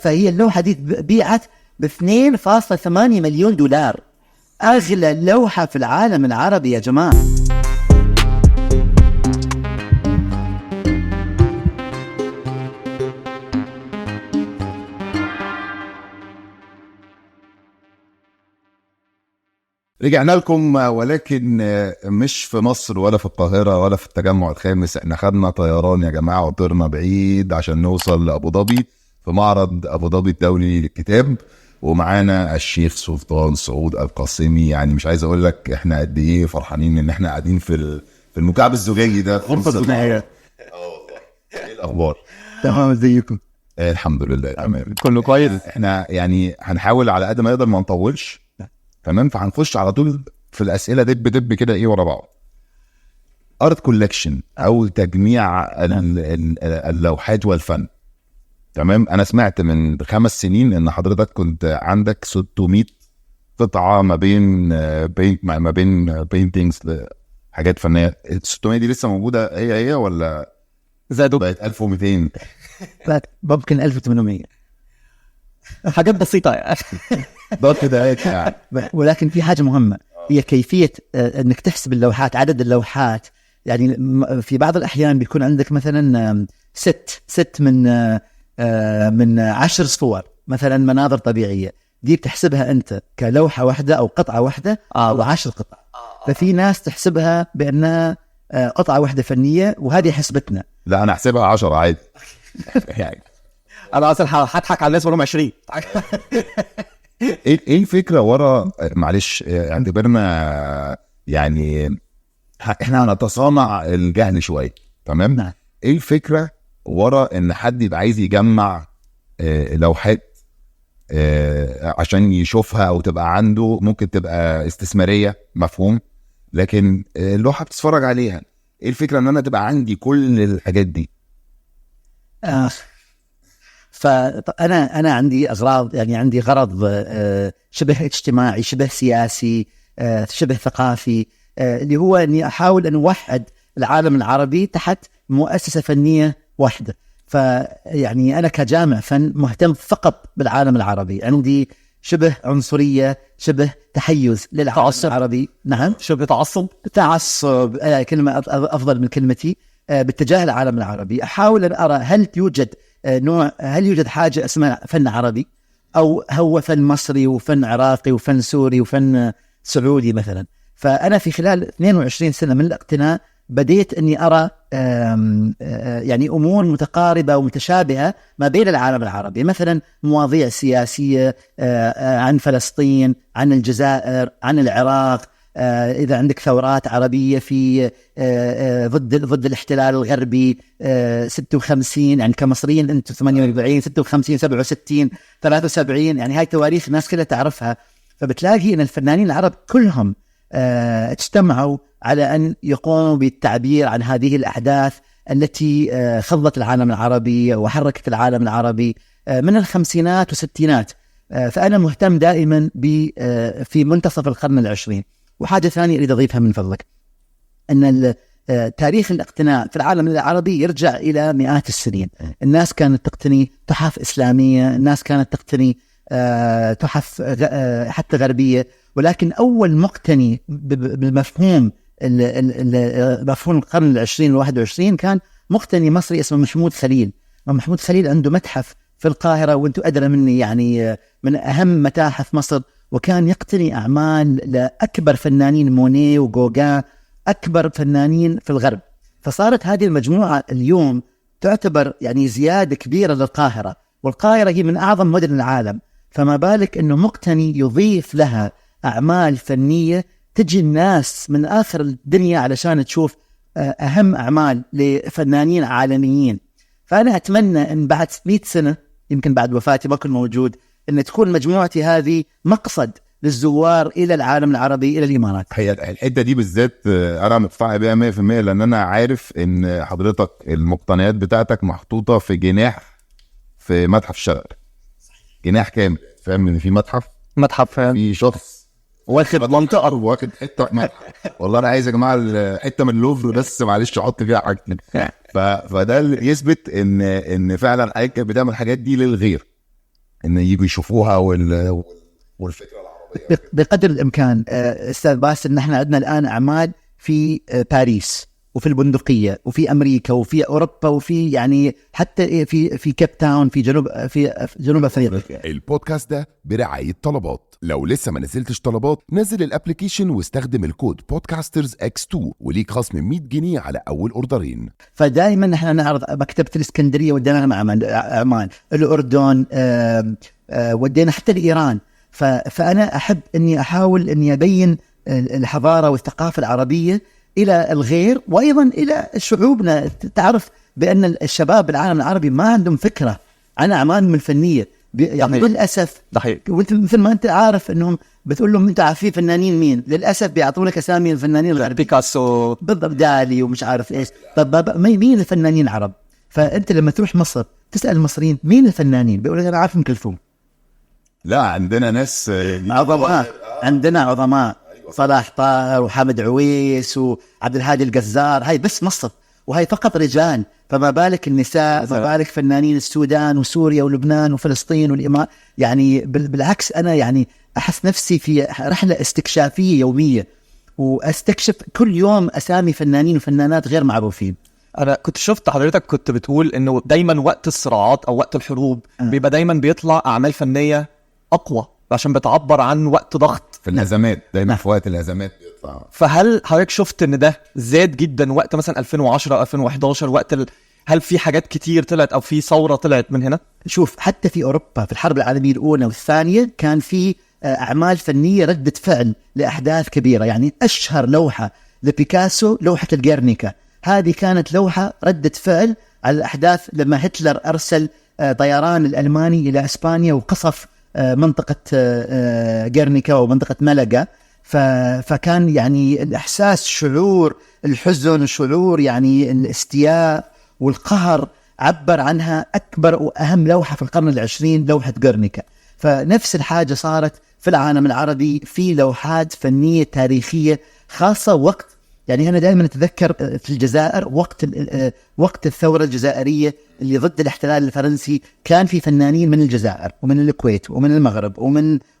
فهي اللوحة دي بيعت ب2.8 مليون دولار، أغلى لوحة في العالم العربي يا جماعة. رجعنا لكم، ولكن مش في مصر ولا في القاهرة ولا في التجمع الخامس. احنا خدنا طيران يا جماعة وطرنا بعيد عشان نوصل لأبو ظبي في معرض أبو ظبي الدولي للكتاب، ومعانا الشيخ سلطان سعود القاسمي. يعني مش عايز اقول لك احنا قد ايه فرحانين ان احنا قاعدين في المكعب الزجاجي ده. غرفة النهاية. ايه الاخبار؟ تمام، ازيكم؟ الحمد لله تمام، كله كويس. احنا يعني هنحاول على قد ما نقدر ما نطولش، تمام؟ فهنخش على طول في الاسئله دب كده ايه ورا بعض. ارت كولكشن او تجميع اللوحات والفن، تمام؟ انا سمعت من 5 سنين ان حضرتك كنت عندك 600 قطعه ما بين بينتينجز حاجات فنيه. 600 دي لسه موجوده هي ولا زادوا بقت 1200؟ ممكن 1800 حاجات بسيطة ده كده يعني. ولكن في حاجة مهمة، هي كيفية انك تحسب اللوحات، عدد اللوحات. يعني في بعض الأحيان بيكون عندك مثلا ست من 10 صور مثلا مناظر طبيعية، دي بتحسبها أنت كلوحة واحدة أو قطعة واحدة أو 10 قطع. ففي ناس تحسبها بأنها قطعة واحدة فنية، وهذه حسبتنا. لا أنا أحسبها 10 عادي يعني. أنا أصلا هضحك على الناس ولهم 20. إيه الفكرة ورا؟ معلش اعتبرنا يعني إحنا هنتصانع الجهل شوية، تمام؟ نعم. إيه الفكرة ورا إن حد يبقى عايز يجمع لوحات عشان يشوفها أو تبقى عنده؟ ممكن تبقى استثمارية، مفهوم، لكن اللوحة بتتفرج عليها. إيه الفكرة إن أنا تبقى عندي كل الحاجات دي؟ فأنا عندي أغراض، يعني عندي غرض شبه اجتماعي، شبه سياسي، شبه ثقافي، اللي هو أني أحاول أن أوحد العالم العربي تحت مؤسسة فنية واحدة. فيعني أنا كجامع فن مهتم فقط بالعالم العربي، عندي شبه عنصرية، شبه تحيز للعالم العربي. نعم، شبه تعصب كلمة أفضل من كلمتي، باتجاه العالم العربي. أحاول أن أرى هل يوجد حاجة اسمها فن عربي، أو هو فن مصري وفن عراقي وفن سوري وفن سعودي مثلا. فأنا في خلال 22 سنة من الاقتناء بديت أني أرى يعني أمور متقاربة ومتشابهة ما بين العالم العربي، مثلا مواضيع سياسية عن فلسطين، عن الجزائر، عن العراق. إذا عندك ثورات عربية في ضد الاحتلال الغربي 56، يعني كمصريين أنتم 48 56 67 73، يعني هاي تواريخ الناس كلها تعرفها. فبتلاقي أن الفنانين العرب كلهم اجتمعوا على أن يقوموا بالتعبير عن هذه الأحداث التي خضت العالم العربي وحركت العالم العربي من الخمسينات والستينات. فأنا مهتم دائما في منتصف القرن العشرين. وحاجة ثانية أريد أضيفها من فضلك، أن تاريخ الاقتناء في العالم العربي يرجع إلى مئات السنين. الناس كانت تقتني تحف إسلامية، الناس كانت تقتني تحف حتى غربية، ولكن أول مقتني بالمفهوم مفهوم القرن العشرين والواحد وعشرين كان مقتني مصري اسمه محمود خليل. محمود خليل عنده متحف في القاهرة، وانتم أدرى مني يعني من أهم متاحف مصر، وكان يقتني أعمال لأكبر فنانين، مونيه وغوغان، أكبر فنانين في الغرب. فصارت هذه المجموعة اليوم تعتبر يعني زيادة كبيرة للقاهرة، والقاهرة هي من أعظم مدن العالم. فما بالك أنه مقتني يضيف لها أعمال فنية، تجي الناس من آخر الدنيا علشان تشوف أهم أعمال لفنانين عالميين. فأنا أتمنى أن بعد 100 سنة، يمكن بعد وفاتي ما كنت موجود، أن تكون مجموعتي هذه مقصد للزوار إلى العالم العربي، إلى الإمارات. هي الحتة دي بالذات أنا متفاعل بيها 100%، لأن أنا عارف أن حضرتك المقتنيات بتاعتك محطوطة في جناح في متحف الشرق، جناح كامل، فاهم؟ ان في متحف في شخص واخد منطقه واخد حته متحف. والله انا عايز يا جماعه حته من اللوفر بس، معلش احط فيها حاجتين. فده اللي يثبت ان فعلا حضرتك بتعمل الحاجات دي للغير، ان يجوا يشوفوها والفكره العربيه بقدر الامكان. استاذ باسل، ان احنا عندنا الان اعمال في باريس وفي البندقيه وفي امريكا وفي اوروبا وفي يعني حتى في كيب تاون في جنوب افريقيا. البودكاست ده برعاية طلبات. لو لسه ما نزلتش طلبات، نزل الابليكيشن واستخدم الكود بودكاسترز X2 وليك خصم 100 جنيه على اول اوردرين. فدائما احنا نعرض مكتبه الاسكندريه، ودينا مع اعمال الاردن، ودينا حتى لايران. فانا احب اني احاول اني ابين الحضاره والثقافه العربيه الى الغير، وايضا الى شعوبنا. تعرف بان الشباب بالعالم العربي ما عندهم فكره عن اعمالهم الفنيه يعني للاسف. وانت مثل ما انت عارف انهم بتقول لهم انت عارفين فنانين مين، للاسف بيعطونك اسامي الفنانين الغرب، بيكاسو بالضبط، دالي ومش عارف ايش. طب مين الفنانين العرب؟ فانت لما تروح مصر تسال المصريين مين الفنانين، بيقول لك انا عارف ام كلثوم. لا، عندنا ناس عظماء، عندنا عظماء، صلاح طاهر وحمد عويس وعبد الهادي القزار. هاي بس مصر، وهي فقط رجال، فما بالك النساء، ما بالك فنانين السودان وسوريا ولبنان وفلسطين والإمارات. يعني بالعكس، أنا يعني أحس نفسي في رحلة استكشافية يومية، وأستكشف كل يوم أسامي فنانين وفنانات غير معروفين. انا كنت شفت حضرتك كنت بتقول انه دايما وقت الصراعات او وقت الحروب بيبقى دايما بيطلع اعمال فنية اقوى عشان بتعبر عن وقت ضغط في الازمات. دايما في وقت الازمات بيطلع. فهل حضرتك شفت ان ده زاد جدا وقت مثلا 2010 2011 وقت هل في حاجات كتير طلعت او في ثورة طلعت من هنا؟ شوف، حتى في اوروبا في الحرب العالمية الاولى والثانية كان في اعمال فنية ردة فعل لاحداث كبيرة. يعني اشهر لوحة لبيكاسو لوحة الجيرنيكا، هذه كانت لوحة ردة فعل على الاحداث لما هتلر ارسل طيران الالماني الى اسبانيا وقصف منطقة جيرنيكا ومنطقة ملقا. فكان يعني الإحساس، شعور الحزن، شعور يعني الاستياء والقهر، عبر عنها أكبر وأهم لوحة في القرن العشرين، لوحة جيرنيكا. فنفس الحاجة صارت في العالم العربي، في لوحات فنية تاريخية خاصة. وقت يعني أنا دائما أتذكر في الجزائر وقت الثورة الجزائرية اللي ضد الاحتلال الفرنسي، كان في فنانين من الجزائر ومن الكويت ومن المغرب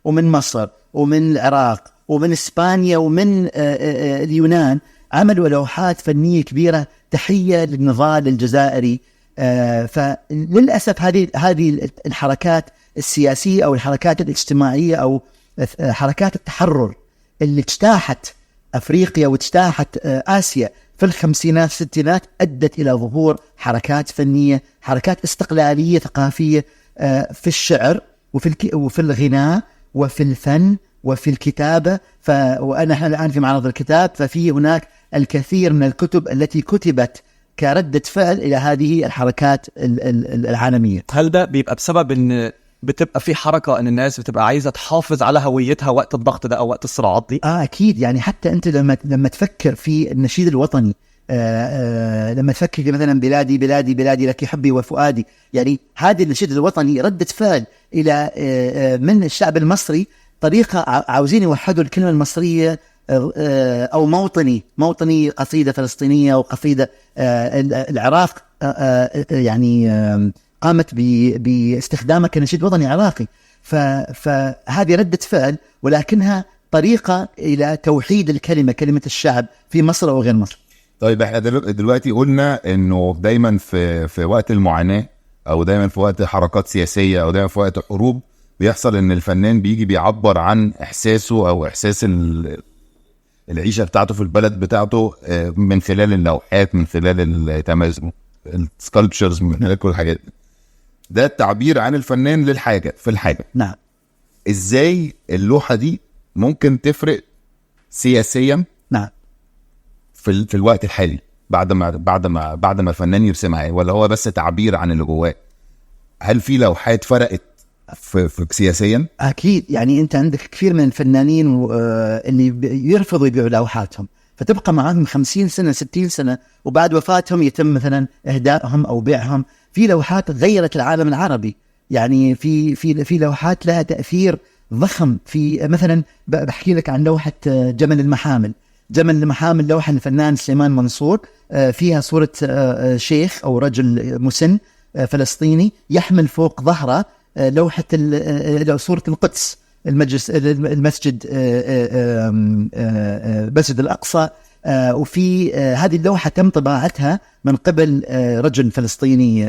ومن مصر ومن العراق ومن إسبانيا ومن اليونان، عملوا لوحات فنية كبيرة تحية للنضال الجزائري. فللأسف هذه الحركات السياسية أو الحركات الاجتماعية أو حركات التحرر اللي اجتاحت أفريقيا واجتاحت آسيا في الخمسينات الستينات، أدت إلى ظهور حركات فنية، حركات استقلالية ثقافية في الشعر وفي الغناء وفي الفن وفي الكتابة. وأنا الآن في معرض الكتاب، ففي هناك الكثير من الكتب التي كتبت كردة فعل إلى هذه الحركات العالمية. هل ده بيبقى بسبب أن بتبقى في حركة أن الناس بتبقى عايزة تحافظ على هويتها وقت الضغط ده أو وقت الصراعات دي؟ أكيد. يعني حتى أنت لما تفكر في النشيد الوطني، لما تفكر مثلا بلادي بلادي بلادي لك حبي وفؤادي، يعني هذه النشيد الوطني ردة فعل إلى من الشعب المصري، طريقة عاوزين يوحدوا الكلمة المصرية، أو موطني قصيدة فلسطينية وقصيدة العراق يعني قامت باستخدامها كنشيد وطني عراقي. فهذه ردة فعل، ولكنها طريقة إلى توحيد الكلمة، كلمة الشعب في مصر أو غير مصر. طيب احنا دلوقتي قلنا انه دايما في وقت المعاناة، او دايما في وقت حركات سياسية، او دايما في وقت حروب، بيحصل ان الفنان بيجي بيعبر عن احساسه او احساس العيشة بتاعته في البلد بتاعته من خلال اللوحات، من خلال التمازج، السكالبتشرز، من خلال كل الحاجات. ده التعبير عن الفنان للحاجة في الحاجة. نعم. ازاي اللوحة دي ممكن تفرق سياسيا؟ نعم. في الوقت الحالي بعد ما الفنان يرسمها، ولا هو بس تعبير عن اللي جواه؟ هل في لوحات فرقت في سياسيا؟ أكيد. يعني أنت عندك كثير من الفنانين اللي يرفضوا يبيعوا لوحاتهم، فتبقى معهم 50 سنة 60 سنة، وبعد وفاتهم يتم مثلا إهدائهم أو بيعهم. في لوحات غيرت العالم العربي، يعني في لوحات لها تأثير ضخم. في مثلا بحكي لك عن لوحة جمل المحامل، لوحة الفنان سليمان منصور، فيها صورة شيخ أو رجل مسن فلسطيني يحمل فوق ظهره لوحة صورة القدس، المسجد مسجد الأقصى، وفي هذه اللوحة تم طباعتها من قبل رجل فلسطيني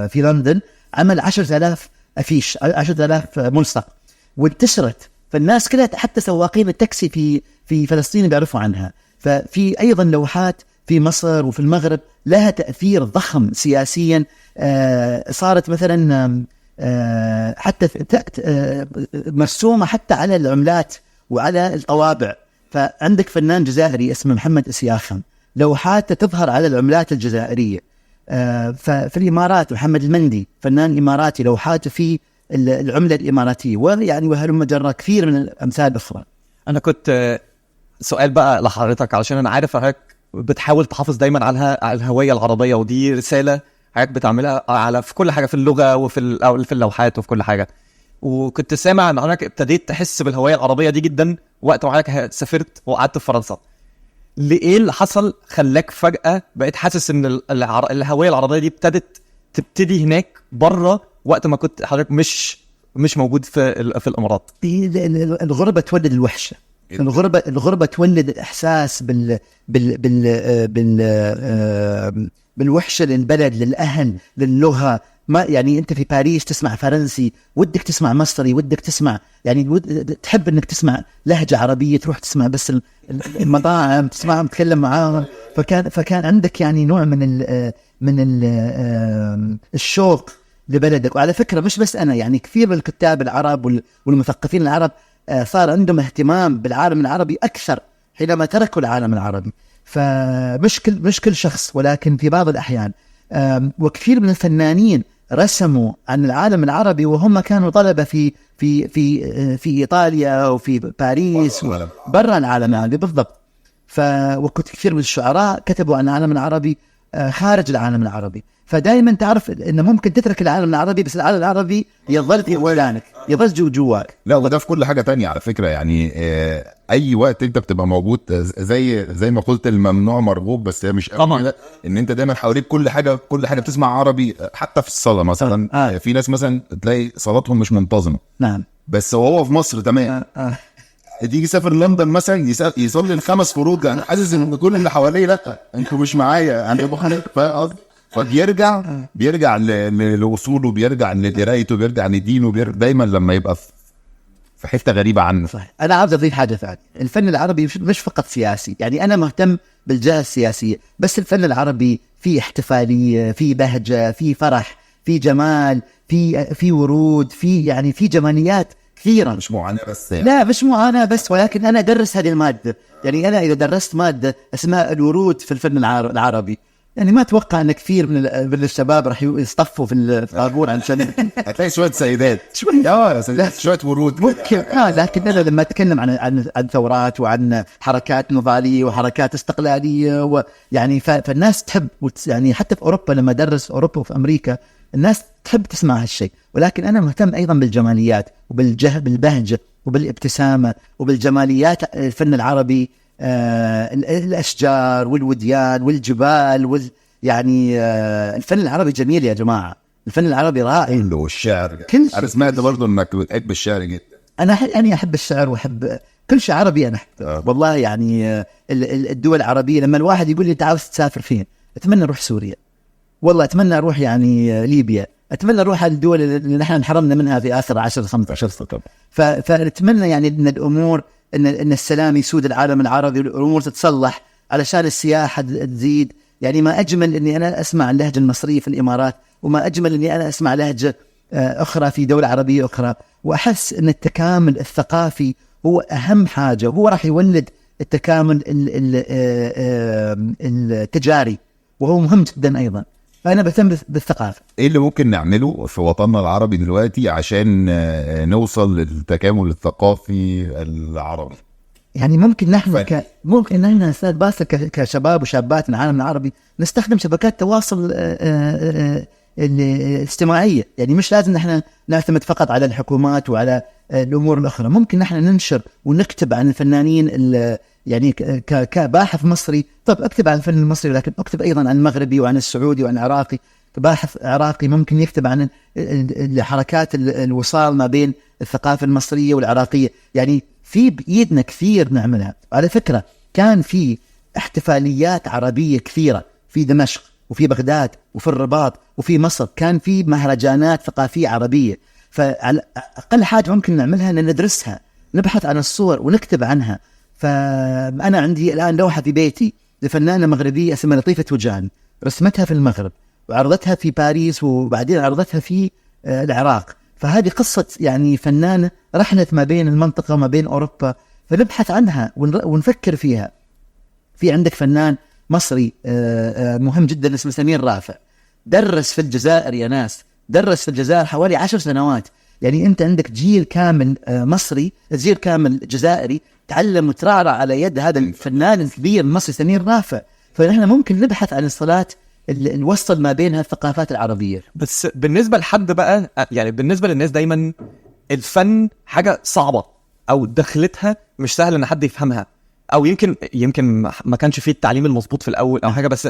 في لندن، عمل 10,000 أفيش، 10,000 ملصق، وانتشرت. فالناس كلها حتى سواقين التاكسي في فلسطين بيعرفوا عنها. ففي أيضا لوحات في مصر وفي المغرب لها تأثير ضخم سياسيا. صارت مثلا حتى مرسومة حتى على العملات وعلى الطوابع. فعندك فنان جزائري اسمه محمد إسياخم، لوحاته تظهر على العملات الجزائرية. ففي الإمارات محمد المندي فنان إماراتي، لوحاته في العملة الإماراتية، ويعني وهلم جرى كثير من الأمثال الأخرى. انا كنت سؤال بقى لحضرتك، علشان انا عارف حضرتك بتحاول تحافظ دايما على الهوية العربية، ودي رسالة حضرتك بتعملها في كل حاجة، في اللغة وفي اللوحات وفي كل حاجة. وكنت سامع ان حضرتك ابتديت تحس بالهوية العربية دي جدا وقت ما حضرتك سافرت وقعدت في فرنسا. ايه اللي حصل خلاك فجأة بقيت حاسس ان الهوية العربية دي تبتدي هناك بره، وقت ما كنت حضرتك مش موجود في الامارات؟ الغربة تولد الوحشة. الغربة تولد احساس بالوحشة للبلد، للأهل، للغة. ما يعني انت في باريس تسمع فرنسي، ودك تسمع مصري، ودك تسمع يعني تحب انك تسمع لهجة عربية، تروح تسمع بس المطاعم تسمعهم تتكلم معاهم. فكان عندك يعني نوع من الشوق لبلدك. وعلى فكرة مش بس انا، يعني كثير من الكتاب العرب والمثقفين العرب صار عندهم اهتمام بالعالم العربي اكثر حينما تركوا العالم العربي. فمش كل شخص، ولكن في بعض الأحيان. وكثير من الفنانين رسموا عن العالم العربي وهم كانوا طلبة في إيطاليا وفي باريس برا العالم العربي بالضبط. وكنت كثير من الشعراء كتبوا عن العالم العربي خارج العالم العربي. فدائما تعرف إنه ممكن تترك العالم العربي، بس العالم العربي يظل في ولانك، يظل جواك. لا، وده في كل حاجة تانية على فكرة. يعني اي وقت انت بتبقى موجود، زي ما قلت الممنوع مرغوب، بس هي مش طبعا ان انت دايما حواليك كل حاجة بتسمع عربي. حتى في الصلاة مثلا في ناس مثلا تلاقي صلاتهم مش منتظمة. نعم. بس وهو في مصر تمام. تيجي يسافر لندن مثلا يصلي الخمس فروض، انا حاسس ان كل اللي حواليه لا انتوا مش معايا، انا بيرجع لوصوله، بيرجع لدرايته، بيرجع لدينه، دايما لما يبقى في حته غريبه عنه. صحيح. انا عاوز اضيف حاجه ثانيه. الفن العربي مش فقط سياسي، يعني انا مهتم بالجهه السياسيه، بس الفن العربي فيه احتفاليه، فيه بهجه، فيه فرح، فيه جمال، فيه ورود، فيه جماليات كثيرا. مش معاناه بس يعني. لا مش معاناه بس، ولكن انا ادرس هذه الماده. يعني انا اذا درست ماده اسمها الورود في الفن العربي، يعني ما اتوقع ان كثير من الشباب راح يصطفوا في الطابور عشان هتلاقي شويه سيدات، شويه ورود ممكن. لكن انا لما اتكلم عن ثورات وعن حركات نضاليه وحركات استقلاليه، ويعني فالناس تحب، يعني حتى في اوروبا لما درس اوروبا وفي امريكا الناس تحب تسمع هالشيء. ولكن انا مهتم ايضا بالجماليات بالبهجه وبالابتسامه وبالجماليات الفن العربي. الأشجار والوديان والجبال يعني الفن العربي جميل يا جماعة، الفن العربي رائع. والشعر، أنا سمعت برضو أنك بتحب الشعر جدا. أنا أحب الشعر وأحب كل شيء عربي. أنا أحب والله. يعني الدول العربية، لما الواحد يقول لي أنت عاوز تسافر فين، أتمنى أروح سوريا، والله أتمنى أروح يعني ليبيا، أتمنى أروح على الدول اللي نحن انحرمنا منها في آخر 10-15 سنة. فنتمنى يعني أن الأمور، إن السلام يسود العالم العربي والأمور تتصلح علشان السياحة تزيد. يعني ما أجمل إني أنا أسمع اللهجة المصرية في الإمارات، وما أجمل إني أنا أسمع لهجة أخرى في دولة عربية أخرى، وأحس إن التكامل الثقافي هو أهم حاجة، وهو راح يولد التكامل التجاري، وهو مهم جدا أيضا. فأنا بهتم بالثقافة. إيه اللي ممكن نعمله في وطننا العربي دلوقتي عشان نوصل للتكامل الثقافي العربي؟ يعني ممكن نحن ممكن نحن أستاذ باسل كشباب وشابات من العالم العربي نستخدم شبكات تواصل الاجتماعية. يعني مش لازم نحن نعتمد فقط على الحكومات وعلى الأمور الأخرى. ممكن نحن ننشر ونكتب عن الفنانين يعني كباحث مصري. طب اكتب عن الفن المصري، ولكن اكتب ايضا عن المغربي وعن السعودي وعن العراقي. باحث عراقي ممكن يكتب عن حركات الوصال ما بين الثقافة المصرية والعراقية. يعني في بإيدنا كثير نعملها. على فكرة كان في احتفاليات عربية كثيرة في دمشق وفي بغداد وفي الرباط وفي مصر، كان في مهرجانات ثقافية عربية. فأقل حاجة ممكن نعملها أن ندرسها، نبحث عن الصور ونكتب عنها. فأنا عندي الآن لوحة في بيتي لفنانة مغربية اسمها لطيفة وجان، رسمتها في المغرب وعرضتها في باريس وبعدين عرضتها في العراق. فهذه قصة يعني فنانة رحلت ما بين المنطقة ما بين أوروبا، فنبحث عنها ونفكر فيها. في عندك فنان مصري مهم جدا اسمه سمير رافع، درس في الجزائر يا ناس، درس في الجزائر حوالي 10 سنوات. يعني أنت عندك جيل كامل مصري، جيل كامل جزائري تعلم وترعرع على يد هذا الفنان الكبير المصري سمير رافع. فنحن ممكن نبحث عن الصلات اللي نوصل ما بينها الثقافات العربية. بس بالنسبة لحد بقى، يعني بالنسبة للناس دايما الفن حاجة صعبة أو دخلتها مش سهل إن حد يفهمها، أو يمكن ما كانش فيه التعليم المظبوط في الأول أو حاجة. بس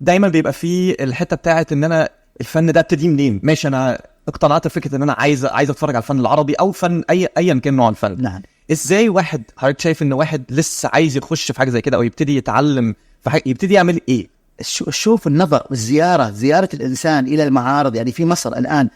دايما بيبقى فيه الحتة بتاعت إن أنا الفن ده ابتدي منين. ماشي، أنا اقتنعت بفكرة إن أنا عايز أتفرج على الفن العربي أو فن أيا كان نوع الفن. نعم. إزاي واحد حضرتك شايف إن واحد لسه عايز يخش في حاجة زي كده أو يبتدي يتعلم في حاجة، يبتدي يعمل إيه؟ شوف النظر والزيارة، زيارة الإنسان إلى المعارض. يعني في مصر الآن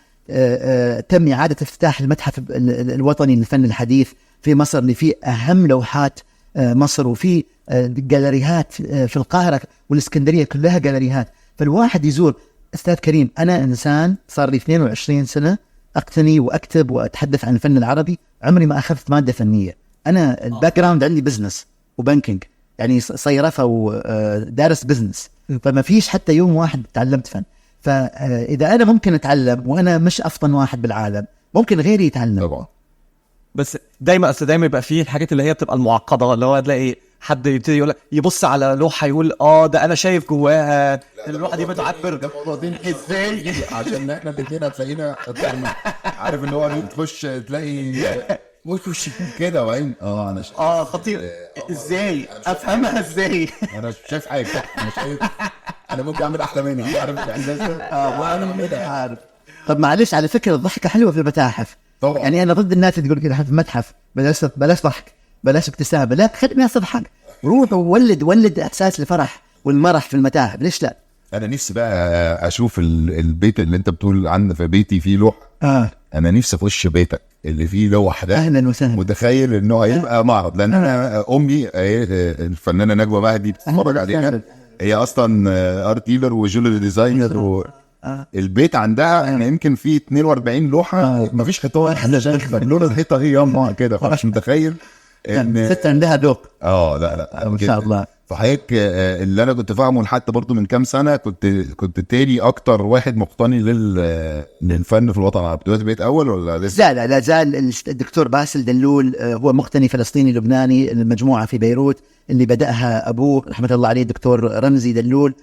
تم إعادة افتتاح المتحف الوطني للفن الحديث في مصر، اللي فيه أهم لوحات مصر، وفي جاليريات في القاهرة والإسكندرية كلها جاليريات. فالواحد يزور. أستاذ كريم، أنا إنسان صار لي 22 سنة أقتني وأكتب وأتحدث عن الفن العربي، عمري ما أخذت مادة فنية. أنا الباك جراوند عندي بزنس وبانكينج، يعني صيرفة ودارس بزنس، فما فيش حتى يوم واحد تعلمت فن. فإذا أنا ممكن أتعلم وأنا مش أفضل واحد بالعالم، ممكن غيري يتعلم طبعا. بس دايما يبقى فيه الحاجات اللي هي بتبقى المعقدة، اللي هو تلاقي حد يبتدي يقول يبص على لوحة يقول ده أنا شايف جواها اللوحة دي بتعبر. ده موضوعين ازاي عشان احنا الاثنين هتلاقينا عارف ان هو تخش تلاقي وش كده وعين انا خطير. ازاي افهمها ازاي؟ انا مش شايف حاجه، انا شايف انا ممكن اعمل احلى منها، عارف وانا كده عارف. طب معلش، على فكرة الضحكة حلوة في المتاحف طبعا. يعني أنا ضد الناس اللي تقول كده في المتحف بلاش ضحك بلاش ابتسامة، لا خلي الناس تضحك، روح وولد إحساس الفرح والمرح في المتاحف. ليش لا؟ انا نفسي بقى اشوف البيت اللي انت بتقول عنه، في بيتي فيه لوحه. انا نفسي اخش بيتك اللي فيه لوحه ده. اهلا وسهلا. متخيل انه هيبقى معرض، لان انا امي الفنانه نجوى مهدي بتتفرج عليها، هي اصلا ارت ديلر وجولري ديزاينر البيت عندها يعني يمكن فيه 42 لوحه، مفيش حيطان، احنا شايفين لون الحيطه هي يوم كده، مش متخيل ان ست عندها ذوق. لا ما شاء الله. فحضرتك اللي انا كنت فاهمه لحد برضو من كام سنه، كنت تاني اكتر واحد مقتني للفن في الوطن العربي. دلوقتي بقيت اول ولا لسه؟ لا زال الدكتور باسل دلول هو مقتني فلسطيني لبناني، المجموعه في بيروت اللي بدأها ابوه رحمه الله عليه الدكتور رمزي دلول،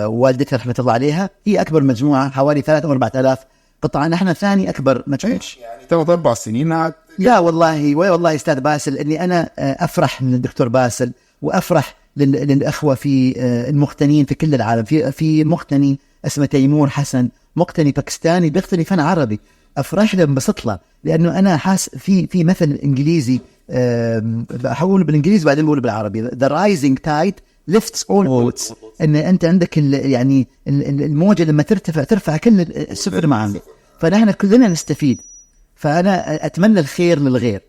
والدتها رحمه الله عليها. هي اكبر مجموعه حوالي 3 أو 4000 قطعه، نحن ثاني اكبر مجموعه. يعني 3 4 سنين. لا والله استاذ باسل، اني انا افرح من الدكتور باسل، وافرح للاخوه في المقتنين في كل العالم. في مقتني اسمه تيمور حسن، مقتني باكستاني بيقتني فن عربي، افرح له بنبسط له، لانه انا حاس في مثل انجليزي بحاول بالانجليزي بعدين بقول بالعربي، the rising tide lifts all boats. ان انت عندك يعني الموجه لما ترفع كل السفن معا، فنحن كلنا نستفيد. فانا اتمنى الخير للغير،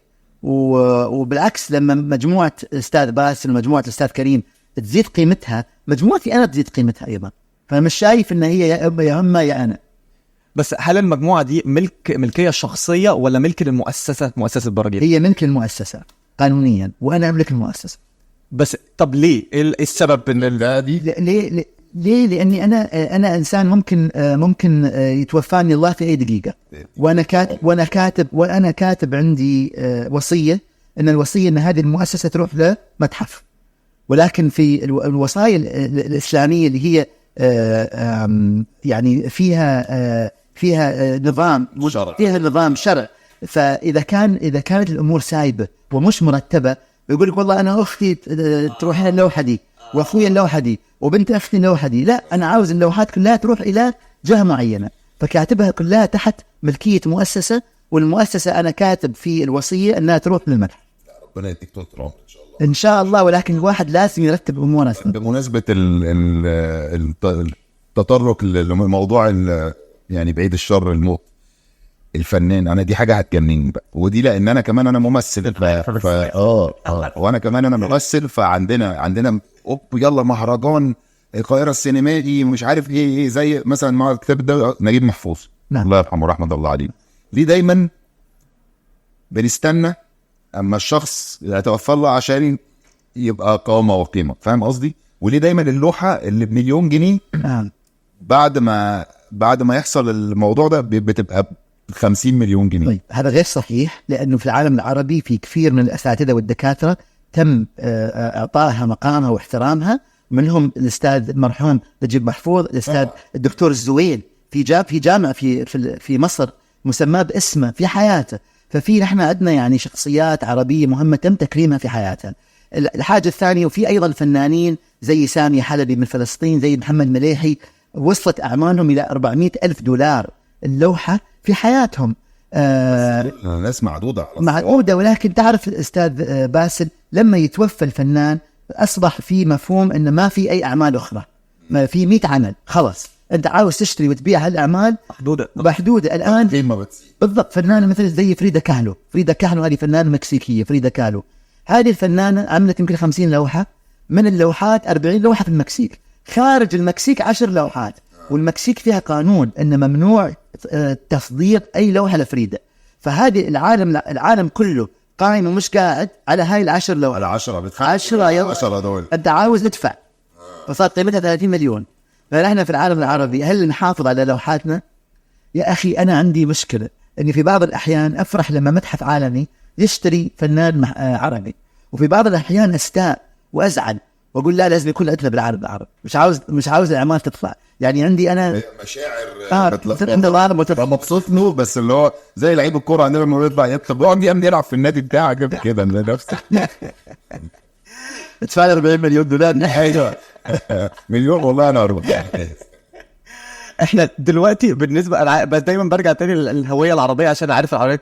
وبالعكس لما مجموعه الاستاذ باسل ومجموعه الاستاذ كريم تزيد قيمتها، مجموعتي انا تزيد قيمتها ايضا. فانا مش شايف ان هي يا اما يا انا. بس هل المجموعه دي ملكيه شخصيه ولا ملك للمؤسسه، مؤسسه براجيل؟ هي ملك المؤسسه قانونيا، وانا املك المؤسسه. بس طب ليه؟ ايه السبب ان ليه؟ لاني انا انسان ممكن يتوفاني الله في اي دقيقه، وانا كاتب عندي وصيه، ان الوصيه ان هذه المؤسسه تروح لمتحف. ولكن في الوصايا الاسلاميه اللي هي يعني فيها نظام شرع، فيها نظام شرع. فاذا كانت الامور سايبه ومش مرتبه، يقول لك والله انا اختي تروح اللوحه دي، واخوي اللوحه دي، وبنت اختي اللوحه دي. لا، انا عاوز اللوحات كلها تروح الى جهه معينه، فكاتبها كلها تحت ملكيه مؤسسه، والمؤسسه انا كاتب في الوصيه انها تروح للمتحف ربنا يديك طول العمر ان شاء الله. ان شاء الله. ولكن الواحد لازم يرتب اموره. بمناسبه التطرق لموضوع يعني بعيد الشر الموت الفنان، انا دي حاجه هتجنني بقى، ودي لان انا كمان انا ممثل وانا كمان انا ممثل، فعندنا يلا مهرجان القاهره السينمائي مش عارف ايه زي مثلا مع كتاب ده نجيب محفوظ الله يرحمه رحمه الله عليه. ليه دايما بنستنى اما الشخص يتوفى الله عشان يبقى قامه وقيمه؟ فاهم قصدي؟ وليه دايما اللوحه اللي ب1,000,000 جنيه بعد ما يحصل الموضوع ده بتبقى 50 مليون جنيه؟ طيب هذا غير صحيح، لأنه في العالم العربي في كثير من الأساتذة والدكاترة تم إعطائها مقامها واحترامها، منهم الأستاذ المرحوم نجيب محفوظ، الأستاذ الدكتور الزويل في جامعة في مصر مسماه باسمه في حياته. ففي نحن عندنا يعني شخصيات عربية مهمة تم تكريمها في حياتها. الحاجة الثانية، وفي أيضا فنانين زي سامي حلبي من فلسطين، زي محمد مليحي، وصلت أعمالهم إلى 400,000 دولار اللوحة في حياتهم. ناس معدودة ولكن تعرف الأستاذ باسل، لما يتوفى الفنان أصبح في مفهوم أنه ما في أي أعمال أخرى، ما في 100 عمل خلاص، أنت عاوز تشتري وتبيع هالأعمال محدودة الآن. بالضبط. فنانة مثل زي فريدا كاهلو هذه فنانة مكسيكية، فريدا كاهلو هذه الفنانة عملت يمكن 50 لوحة، من اللوحات 40 لوحة في المكسيك، خارج المكسيك 10 لوحات، والمكسيك فيها قانون أن ممنوع تصدير أي لوحة لفريدة. فهذه العالم كله قائم ومش قاعد على هاي 10 لوحة، على 10 10 دول أنت عاوز تدفع، فصارت قيمتها 30 مليون. فنحن في العالم العربي هل نحافظ على لوحاتنا؟ يا أخي أنا عندي مشكلة أني في بعض الأحيان أفرح لما متحف عالمي يشتري فنان عربي، وفي بعض الأحيان أستاء وأزعل وأقول لا، لازم يكون عندنا بالعالم العربي، مش عاوز الأعمال تطلع. يعني عندي أنا مشاعر مبسوط له، بس اللي هو زي لعيب الكورة عندنا لما بيطلع يكسب يقعد يلعب في النادي بتاعك كده لنفسك. ادفع لي 40 مليون دولار. ايوه مليون والله انا اربح. احنا دلوقتي بالنسبه انا بس دايما برجع تاني للهويه العربيه، عشان عارف العربيه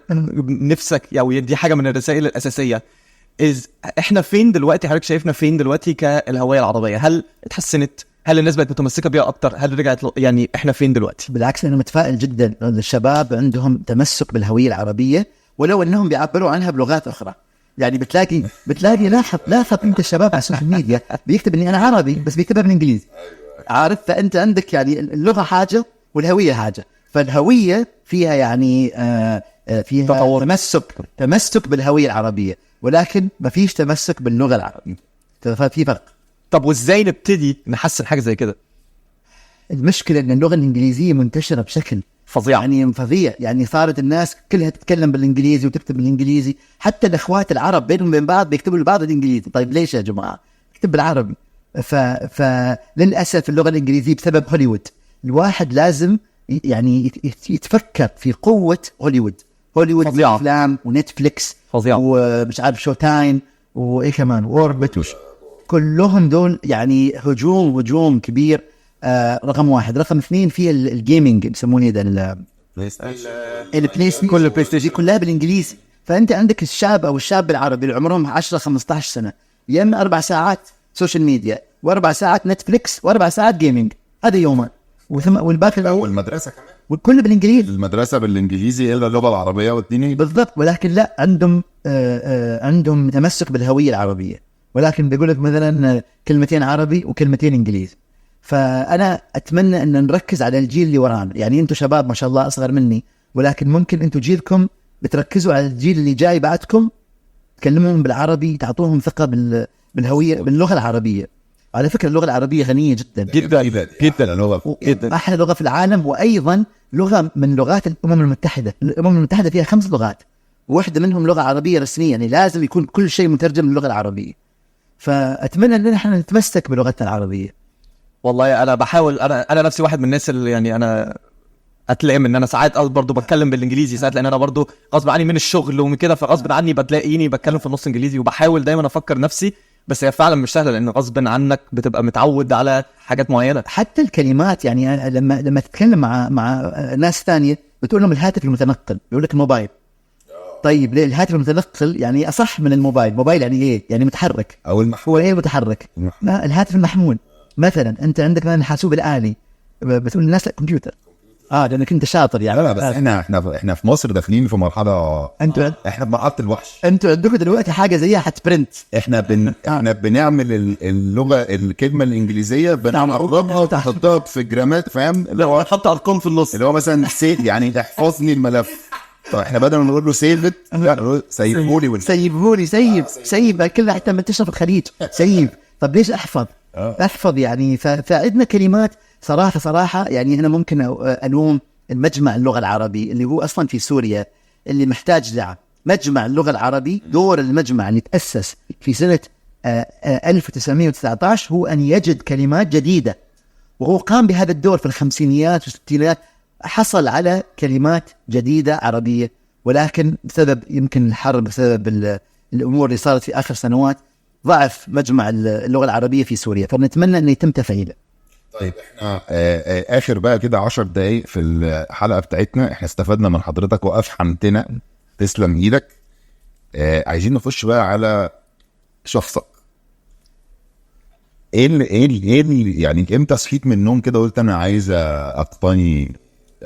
نفسك او دي حاجه من الرسائل الاساسيه. احنا فين دلوقتي؟ حضرتك شايفنا فين دلوقتي كالهويه العربيه؟ هل اتحسنت؟ هل الناس بقت متمسكه بيها اكتر؟ هل رجعت يعني احنا فين دلوقتي؟ بالعكس انا متفائل جدا. الشباب عندهم تمسك بالهويه العربيه، ولو انهم بيعبروا عنها بلغات اخرى. يعني بتلاقي لاحظ انت الشباب على السوشيال ميديا بيكتب اني انا عربي بس بيكتبها بالانجليزي، عارف؟ فانت عندك يعني اللغه حاجه والهويه حاجه. فالهويه فيها يعني فيها تطور، تمسك بالهويه العربيه، ولكن ما فيش تمسك باللغه العربيه. ففي فرق. طب وازاي نبتدي نحسن حاجه زي كده؟ المشكله ان اللغه الانجليزيه منتشره بشكل فظيع، يعني فظيع. يعني صارت الناس كلها تتكلم بالانجليزي وتكتب بالانجليزي، حتى الاخوات العرب بينهم وبين بعض بيكتبوا لبعض الانجليزي. طيب ليش يا جماعه؟ اكتب بالعربي. فللاسف اللغه الانجليزيه بسبب هوليوود. الواحد لازم يعني يتفكر في قوه هوليوود افلام ونتفليكس فظيع، ومش عارف شو تايم وايه كمان ووربت، كلهم دول يعني هجوم كبير. رقم واحد. رقم اثنين في الجيمنج بيسمونه ده البلاي ستيشن، كل البلاي ستيشن كلها بالانجليزي. فانت عندك الشاب او الشاب العربي اللي عمرهم 10-15 سنه، يا اما 4 ساعات سوشيال ميديا و4 ساعات نتفليكس و4 ساعات جيمنج، هذا يوما، والباقي والمدرسه كمان والكل بالانجليزي. المدرسه بالانجليزي الا اللغه العربيه والدينيه بالضبط. ولكن لا، عندهم تمسك بالهويه العربيه، ولكن بيقول لك مثلا كلمتين عربي وكلمتين انجليزي. فانا اتمنى ان نركز على الجيل اللي ورانا. يعني انتم شباب ما شاء الله اصغر مني، ولكن ممكن انتم جيلكم بتركزوا على الجيل اللي جاي بعدكم، تكلمون بالعربي، تعطوهم ثقه بالهويه باللغه العربيه. على فكره اللغه العربيه غنيه جدا جدا جدا، احلى لغه في العالم، وايضا لغه من لغات الامم المتحده. الامم المتحده فيها 5 لغات، واحده منهم لغه عربيه رسميه، يعني لازم يكون كل شيء مترجم للغه العربيه. فاتمنى ان احنا نتمسك بلغتنا العربيه. والله انا بحاول، انا نفسي واحد من الناس اللي يعني انا اتلائم ان انا ساعات برضه بتكلم بالانجليزي ساعات، لان انا برضه غصب عني من الشغل ومن كده، فغصب عني بتلاقيني بتكلم في النص انجليزي، وبحاول دايما افكر نفسي بس هي فعلا مش سهله، لان غصب عنك بتبقى متعود على حاجات معينه. حتى الكلمات يعني أنا لما تتكلم مع ناس ثانيه بتقول لهم الهاتف المتنقل، بيقول لك الموبايل. طيب ليه الهاتف المتنقل يعني اصح من الموبايل؟ موبايل يعني ايه؟ يعني متحرك، او هو ايه متحرك؟ لا الهاتف المحمول. مثلا انت عندك مثلا الحاسوب الآلي، بتقول للناس لا كمبيوتر، لانك انت شاطر يعني. لا بس احنا في مصر داخلين في مرحله، احنا بمرحله الوحش. انتوا عندكم دلوقتي حاجه زيها هتبرنت. احنا بنعمل اللغه الكلمه الانجليزيه بنقربها ونحطها في جرامات، فاهم؟ لا هنحط ارقام في النص، اللي هو مثلا سيف يعني احفظ لي الملف. طب احنا بدل ما نقول له سيفت سيبهولي سيب كلها حتى من تشرب الخليج سيب. طب ليش احفظ يعني؟ فعندنا كلمات صراحه يعني هنا ممكن الوم المجمع اللغه العربي اللي هو اصلا في سوريا اللي محتاج دعم. مجمع اللغه العربي، دور المجمع اللي تاسس في سنه 1919 هو ان يجد كلمات جديده، وهو قام بهذا الدور في الخمسينيات والستينات، حصل على كلمات جديدة عربية، ولكن بسبب يمكن الحرب، بسبب الأمور اللي صارت في آخر سنوات، ضعف مجمع اللغة العربية في سوريا، فنتمنى أن يتم تفعيله. طيب احنا آخر بقى كده 10 دقايق في الحلقة بتاعتنا، احنا استفدنا من حضرتك وأفحمتنا، تسلم إيدك. عايزين نخش بقى على شخصك. ايه يعني امتى صحيت من النوم كده قلت انا عايز اقتني،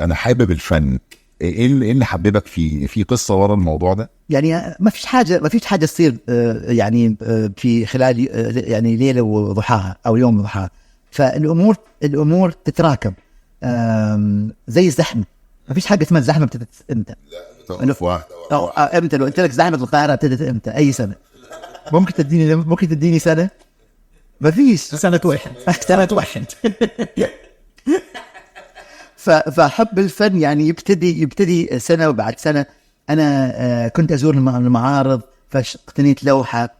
انا حابب الفن؟ ايه اللي حببك فيه؟ في قصه ورا الموضوع ده؟ يعني ما فيش حاجه تصير يعني في خلال يعني ليله وضحاها او يوم وضحاها، فالامور تتراكم زي الزحمه. ما فيش حاجه اسمها الزحمه ابتدت امتى. امتى لو قلت لك زحمه القاهره ابتدت امتى؟ اي سنه؟ ممكن تديني سنه؟ ما فيش. سنة واحد فحب الفن يعني يبتدي سنة وبعد سنة. أنا كنت أزور المعارض، فاقتنيت لوحة،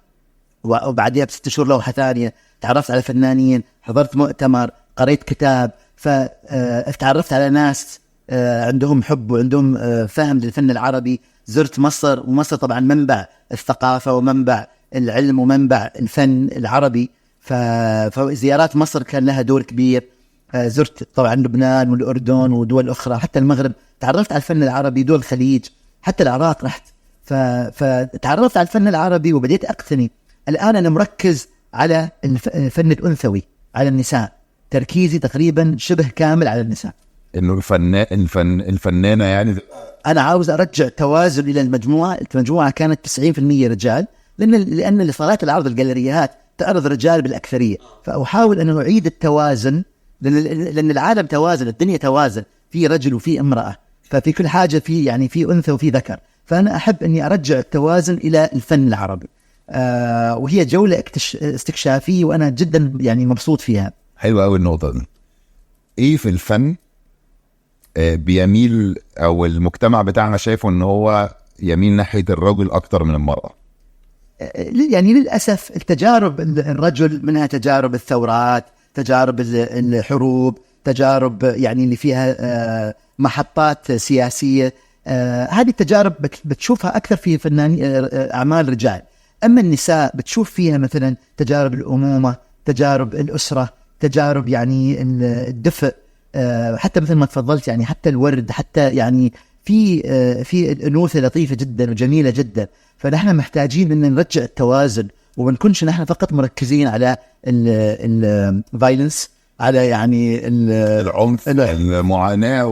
وبعدها ب6 شهور لوحة ثانية. تعرفت على فنانين، حضرت مؤتمر، قريت كتاب، فتعرفت على ناس عندهم حب وعندهم فهم للفن العربي. زرت مصر، ومصر طبعا منبع الثقافة ومنبع العلم ومنبع الفن العربي، فزيارات مصر كان لها دور كبير. زرت طبعا لبنان والأردن ودول أخرى، حتى المغرب، تعرفت على الفن العربي. دول الخليج، حتى العراق رحت، فتعرفت على الفن العربي وبديت أقتني. الآن أنا مركز على الفن الأنثوي، على النساء، تركيزي تقريبا شبه كامل على النساء. إنه الفنانة يعني أنا عاوز أرجع توازن إلى المجموعة كانت 90% رجال، لأن لصالات العرض الجاليريات تعرض رجال بالأكثرية، فأحاول أن أعيد التوازن، لأن العالم توازن، الدنيا توازن، في رجل وفي امرأة، ففي كل حاجة في يعني في أنثى وفي ذكر. فأنا أحب أني أرجع التوازن إلى الفن العربي، وهي جولة استكشافية، وأنا جدا يعني مبسوط فيها. حلوة أوي النقطة دي. إيه في الفن بيميل، أو المجتمع بتاعنا شايفه أنه هو يميل ناحية الرجل أكتر من المرأة؟ يعني للأسف التجارب الرجل منها تجارب الثورات، تجارب الحروب، تجارب يعني اللي فيها محطات سياسية. هذه التجارب بتشوفها أكثر في أعمال رجال. أما النساء بتشوف فيها مثلا تجارب الأمومة، تجارب الأسرة، تجارب يعني الدفء، حتى مثل ما تفضلت يعني حتى الورد، حتى يعني في الأنوثة لطيفة جدا وجميلة جدا. فنحن محتاجين ان نرجع التوازن، وما نكونش نحن فقط مركزين على الفايلنس، على يعني العنف، المعاناة.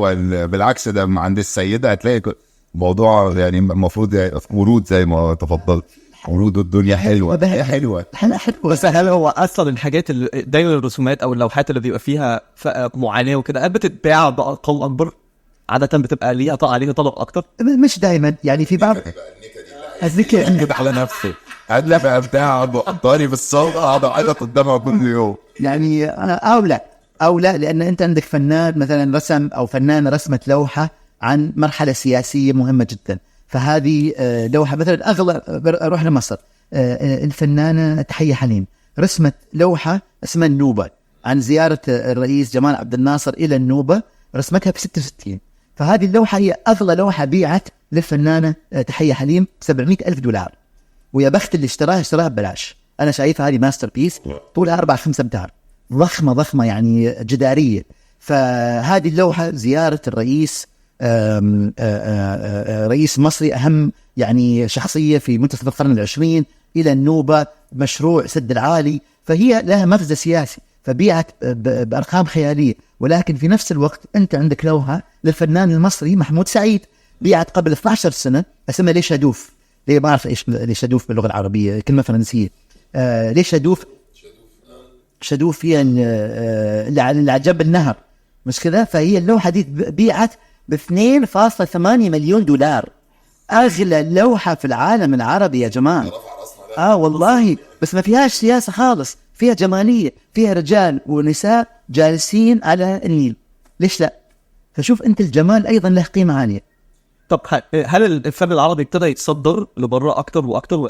بالعكس ده عند السيدة هتلاقي موضوع يعني المفروض ورود زي ما تفضلت، ورود الدنيا حلوة. بس هل هو اصلا الحاجات اللي دايما الرسومات او اللوحات اللي بيبقى فيها معاناة وكده بتتباع بأرقام اكبر؟ عادة بتبقى ليها طلب اكتر؟ مش دايما، يعني في بعض الذكي انجد على نفسي هدلع بقى بتاع بقطاني بالصوت اقعد اعيط قدامها كل يوم. يعني او لا لان انت عندك فنان مثلا رسم، او فنانة رسمت لوحة عن مرحلة سياسية مهمة جدا، فهذه لوحة مثلا اغلى. اروح لمصر، الفنانة تحية حليم رسمت لوحة اسمها النوبة، عن زيارة الرئيس جمال عبد الناصر الى النوبة، رسمتها ب 66. فهذه اللوحة هي أغلى لوحة بيعت للفنانة تحية حليم $700,000، ويا بخت اللي اشتراها ببلاش. انا شايفها هذه ماستر بيس، طولها 4-5 امتار، ضخمه يعني جداريه. فهذه اللوحه زياره الرئيس رئيس مصري، اهم يعني شخصيه في منتصف القرن العشرين الى النوبه، مشروع سد العالي، فهي لها مغزى سياسي، فبيعت بارقام خياليه. ولكن في نفس الوقت انت عندك لوحه للفنان المصري محمود سعيد بيعت قبل 12 سنه، اسمها ليش هدوف. ليه ما اعرف ايش ليش هدوف باللغه العربيه، كلمه فرنسيه. ليش هدوف؟ شدوف فيها اللي على جنب النهر، مش كذا؟ فهي اللوحه دي بيعت ب 2.8 مليون دولار، اغلى لوحه في العالم العربي يا جماعه. والله، بس ما فيهاش سياسه خالص، فيها جماليه، فيها رجال ونساء جالسين على النيل، ليش لا؟ فشوف انت الجمال ايضا له قيمه عاليه. طب هل الفن العربي ابتدى يتصدر لبرا اكتر واكتر؟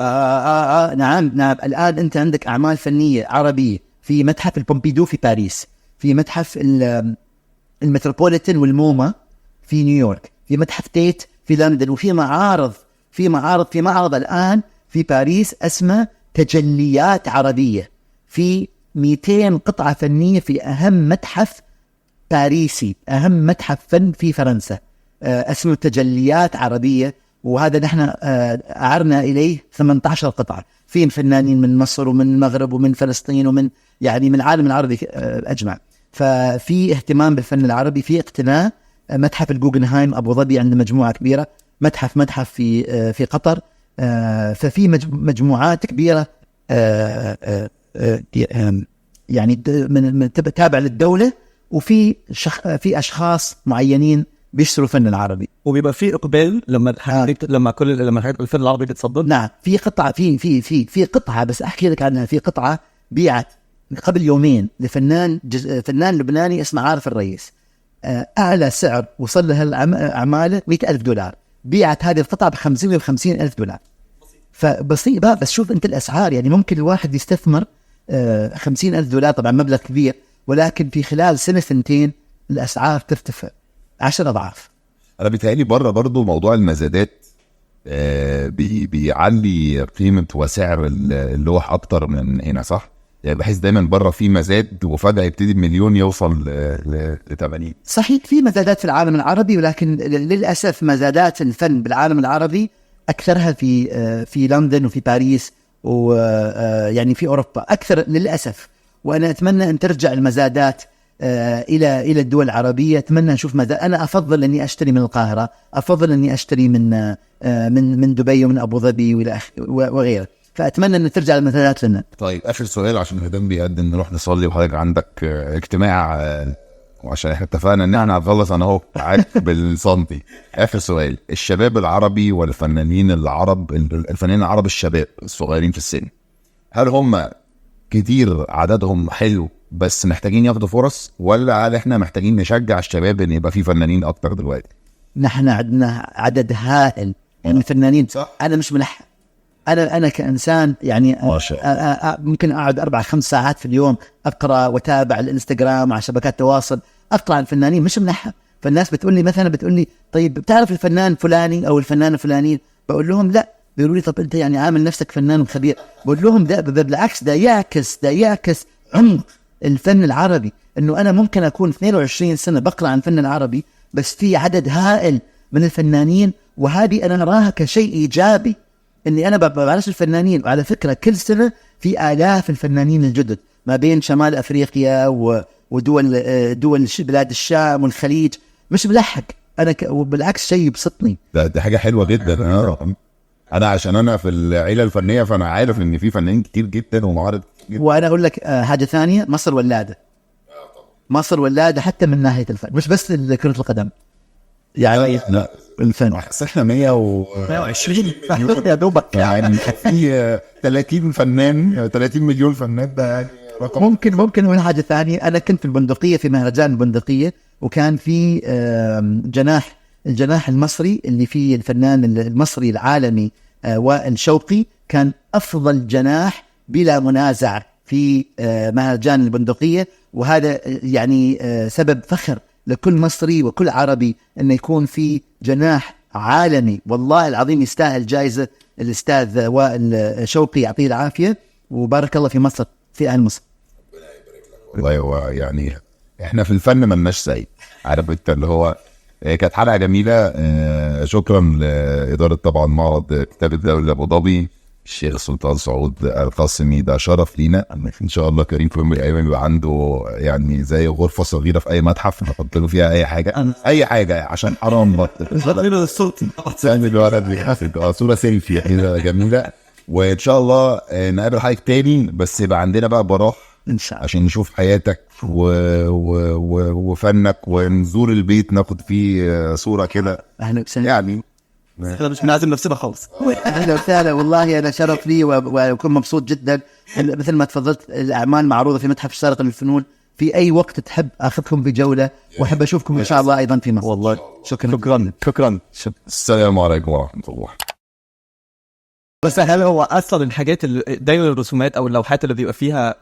نعم. الان انت عندك اعمال فنيه عربيه في متحف البومبيدو في باريس، في متحف المتروبوليتان والموما في نيويورك، في متحف تيت في لندن، وفي معرض الان في باريس اسمه تجليات عربيه، في 200 قطعه فنيه في اهم متحف باريسي، اهم متحف فن في فرنسا، اسمه تجليات عربية. وهذا نحن أعرنا إليه 18 قطعة، فيهم فنانين من مصر ومن المغرب ومن فلسطين ومن يعني من العالم العربي أجمع. ففي اهتمام بالفن العربي، في اقتناء. متحف الجوجنهايم أبو ظبي عنده مجموعة كبيرة، متحف في قطر، ففي مجموعات كبيرة يعني تابع للدولة، وفي أشخاص معينين بيشتروا الفن العربي، وبيبقى في اقبال لما الفن العربي بيتصدر. نعم، في قطعه في قطعه، بس احكي لك عنها. في قطعه بيعت قبل يومين لفنان فنان لبناني اسمه عارف الرئيس، اعلى سعر وصل له اعماله 100,000 دولار، بيعت هذه القطعه ب50,000 دولار. فبسيط بس شوف انت الاسعار، يعني ممكن الواحد يستثمر 50,000 دولار، طبعا مبلغ كبير، ولكن في خلال سنه سنتين الاسعار ترتفع 10 أضعاف. انا بيتهيألي بره برضو موضوع المزادات بيعلي قيمه وسعر اللوح اكتر من هنا، صح؟ يعني بحس دايما بره في مزاد وفجاه يبتدي بمليون يوصل ل 80. صحيح، في مزادات في العالم العربي، ولكن للاسف مزادات الفن بالعالم العربي اكثرها في لندن وفي باريس، ويعني في اوروبا اكثر للاسف. وانا اتمنى ان ترجع المزادات الى الدول العربيه. اتمنى نشوف انا افضل اني اشتري من القاهره، افضل اني اشتري من دبي ومن ابو ظبي وغيره. فاتمنى ان ترجع المزادات لنا. طيب اخر سؤال عشان هدام بيقدم نروح نصلي، وحضرتك عندك اجتماع، وعشان احنا اتفقنا ان احنا هنخلص انا اهو معاك بالسنتي. اخر سؤال، الشباب العربي والفنانين الفنانين العرب الشباب الصغيرين في السن، هل هم كتير عددهم حلو بس محتاجين ياخدوا فرص، ولا هل احنا محتاجين نشجع الشباب ان يبقى في فنانين اكتر دلوقتي؟ نحن عندنا عدد هائل من الفنانين. انا مش ملحق، انا كانسان يعني ممكن اقعد 4-5 ساعات في اليوم اقرا واتابع الانستغرام على شبكات التواصل، اقرا عن الفنانين، مش ملحق. فالناس بتقول لي طيب بتعرف الفنان فلاني او الفنان الفلاني؟ بقول لهم لا. بيقولوا لي طب انت يعني عامل نفسك فنان وخبير. بقول لهم ده بالعكس، ده يعكس عمق الفن العربي، انه انا ممكن اكون 22 سنه بقرا عن الفن العربي، بس في عدد هائل من الفنانين، وهذه انا اراها كشيء ايجابي اني انا بعرف الفنانين. وعلى فكره كل سنه في آلاف الفنانين الجدد ما بين شمال افريقيا ودول بلاد الشام والخليج. مش ملحق انا وبالعكس شيء يبسطني. ده حاجه حلوه جدا. انا عشان انا في العيله الفنيه، فانا عارف ان في فنانين كتير جدا ومعارض جدا. وانا اقول لك حاجه ثانيه، مصر ولاده. مصر ولاده حتى من ناحيه الفن، مش بس كره القدم يعني. لا الفن احنا 120 يا دوبك يعني في 30 فنان، 30 مليون فنان، ده يعني رقم. ممكن من حاجه ثانيه، انا كنت في البندقيه في مهرجان البندقيه، وكان في الجناح المصري اللي فيه الفنان المصري العالمي وائل شوقي، كان افضل جناح بلا منازع في مهرجان البندقيه. وهذا يعني سبب فخر لكل مصري وكل عربي انه يكون في جناح عالمي. والله العظيم يستاهل جائزة الأستاذ وائل شوقي يعطيه العافية. وبارك الله في مصر في أهل مصر. والله هو يعني احنا في الفن ملناش سيد، عارف انت اللي هو كانت حلقه جميله. شكرا لاداره طبعا معرض كتاب الدولة ابو ظبي الشيخ سلطان سعود القاسمي، ده شرف لينا. ان شاء الله كريم في يوم من الايام يبقى عنده يعني زي غرفه صغيره في اي متحف نحط له فيها اي حاجه عشان حرام بطل الصوت يعني الولد بيحاسب صوره سيلفي كده جميله. وان شاء الله نقابل حضرتك تاني، بس يبقى عندنا بقى براح إن شاء الله عشان نشوف حياتك وفنك، ونزور البيت ناخد فيه صورة كده أهلا وسهلا. يعني. احنا مش بنعزم نفسنا خالص. أهلا وسهلا، والله أنا شرف لي وأكون مبسوط جدا. مثل ما تفضلت الأعمال معروضة في متحف الشارقة للفنون، في أي وقت تحب أخذكم في جولة، وأحب أشوفكم إن شاء الله أيضا في مصر. والله شكرا. السلام عليكم ورحمة الله. بس هل هو اصلا الحاجات اللي دايما الرسومات او اللوحات اللي بيبقى فيها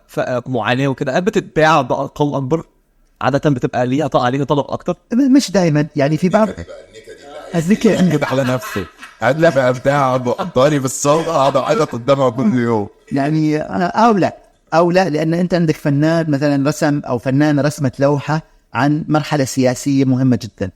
معاناه وكده هل بتتباع بارقام اكبر عاده، بتبقى ليها عليها طلب اكتر؟ مش دائما يعني، في بعض الذكر عندي على نفسي هتلاقي بقى بتاع طاري بالصوت قاعد قدامها كل يوم يعني. أو لا لأن أنت عندك فنان مثلا رسم أو فنان رسمت لوحة عن مرحلة سياسية مهمة جدا،